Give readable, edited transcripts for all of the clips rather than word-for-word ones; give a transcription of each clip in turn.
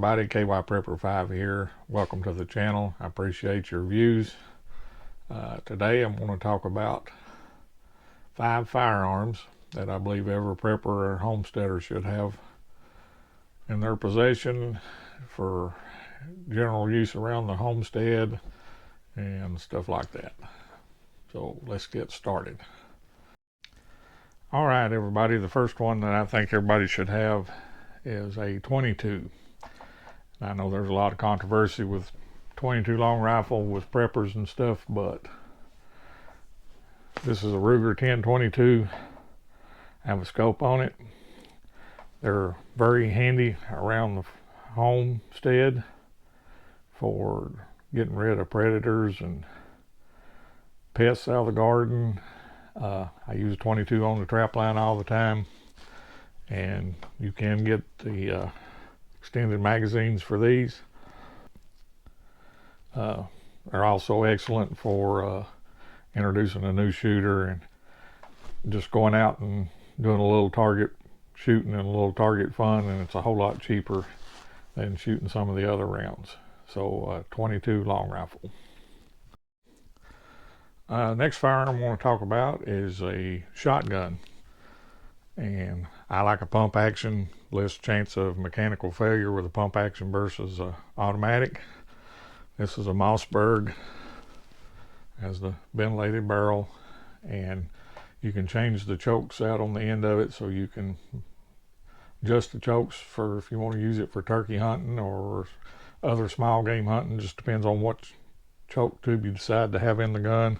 everybody, KY Prepper 5 here. Welcome to the channel. I appreciate your views. Today I'm going to talk about 5 firearms that I believe every prepper or homesteader should have in their possession for general use around the homestead and stuff like that. So let's get started. All right, everybody, the first one that I think everybody should have is a 22. I know there's a lot of controversy with 22 long rifle with preppers and stuff, but this is a Ruger 1022. I have a scope on it. They're very handy around the homestead for getting rid of predators and pests out of the garden. I use 22 on the trap line all the time, and you can get the extended magazines for these. They're also excellent for introducing a new shooter and just going out and doing a little target shooting and a little target fun, and it's a whole lot cheaper than shooting some of the other rounds. So 22 long rifle. Next firearm I want to talk about is a shotgun, and I like a pump action. Less chance of mechanical failure with a pump action versus automatic. This is a Mossberg, has the ventilated barrel, and you can change the chokes out on the end of it, so you can adjust the chokes for if you want to use it for turkey hunting or other small game hunting. Just depends on what choke tube you decide to have in the gun.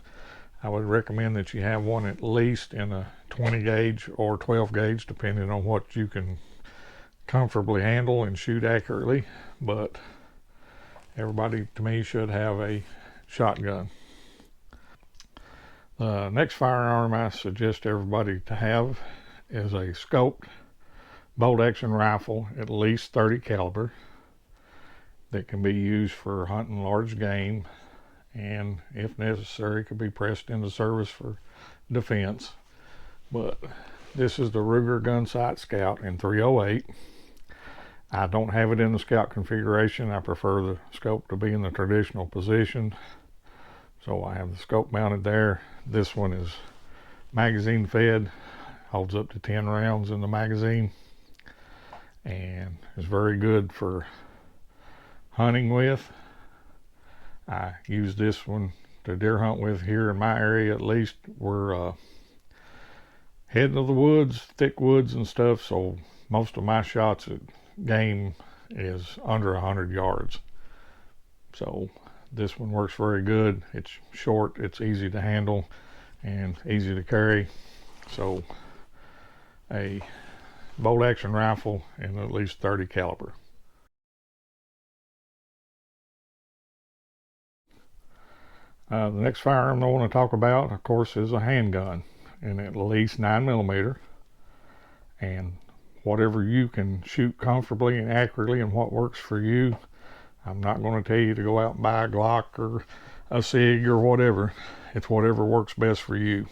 I would recommend that you have one at least in a 20 gauge or 12 gauge, depending on what you can comfortably handle and shoot accurately. But everybody, to me, should have a shotgun. The next firearm I suggest everybody to have is a scoped bolt action rifle, at least 30 caliber, that can be used for hunting large game, and if necessary could be pressed into service for defense. But this is the Ruger Gunsight Scout in 308. I don't have it in the Scout configuration. I prefer the scope to be in the traditional position, so I have the scope mounted there. This one is magazine fed, holds up to 10 rounds in the magazine, and is very good for hunting with. I use this one to deer hunt with here in my area. At least we're heading to the woods, thick woods and stuff, so most of my shots at game is under 100 yards. So this one works very good. It's short, it's easy to handle, and easy to carry. So a bolt action rifle in at least 30 caliber. The next firearm I want to talk about, of course, is a handgun in at least 9mm, and whatever you can shoot comfortably and accurately and what works for you. I'm not going to tell you to go out and buy a Glock or a SIG or whatever. It's whatever works best for you.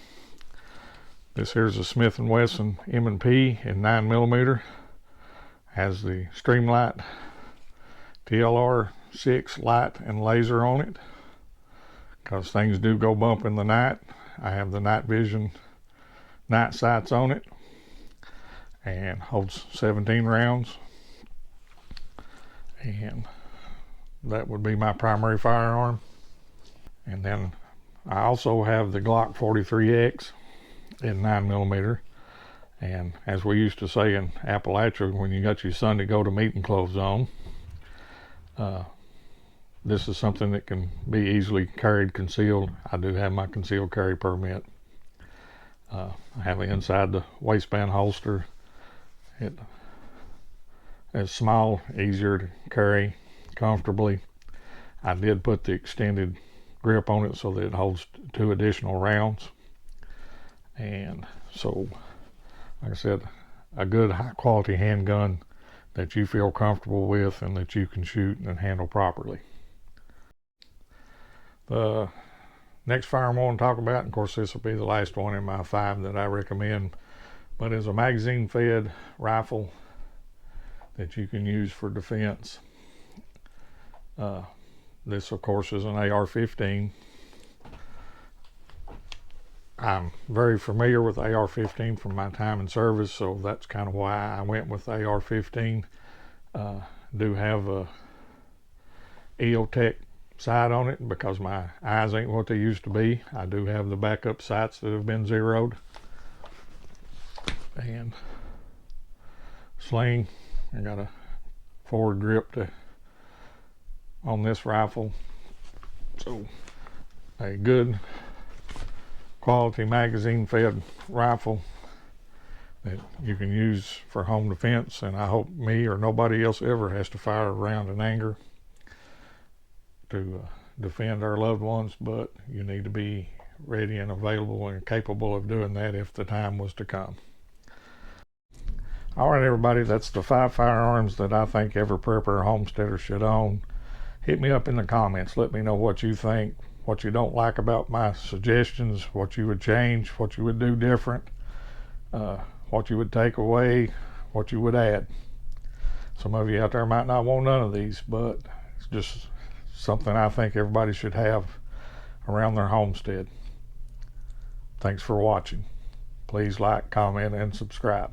This here's a Smith & Wesson M&P in 9mm. Has the Streamlight TLR 6 light and laser on it, because things do go bump in the night. I have the night vision night sights on it, and holds 17 rounds, and that would be my primary firearm. And then I also have the Glock 43X in 9mm, and as we used to say in Appalachia, when you got your Sunday go to meeting clothes on, this is something that can be easily carried concealed. I do have my concealed carry permit. I have it inside the waistband holster. It is small, easier to carry comfortably. I did put the extended grip on it so that it holds 2 additional rounds. And so, like I said, a good high quality handgun that you feel comfortable with and that you can shoot and handle properly. The next firearm I want to talk about, and of course this will be the last one in my 5 that I recommend, but is a magazine fed rifle that you can use for defense. This, of course, is an AR-15. I'm very familiar with AR-15 from my time in service, so that's kind of why I went with AR-15. Do have a EOTech sight on it because my eyes ain't what they used to be. I do have the backup sights that have been zeroed. And sling, I got a forward grip on this rifle. So a good quality magazine fed rifle that you can use for home defense, and I hope me or nobody else ever has to fire a round in anger to defend our loved ones, but you need to be ready and available and capable of doing that if the time was to come. All right, everybody, that's the 5 firearms that I think every prepper or homesteader should own. Hit me up in the comments. Let me know what you think, what you don't like about my suggestions, what you would change, what you would do different, what you would take away, what you would add. Some of you out there might not want none of these, but it's just something I think everybody should have around their homestead. Thanks for watching. Please like, comment, and subscribe.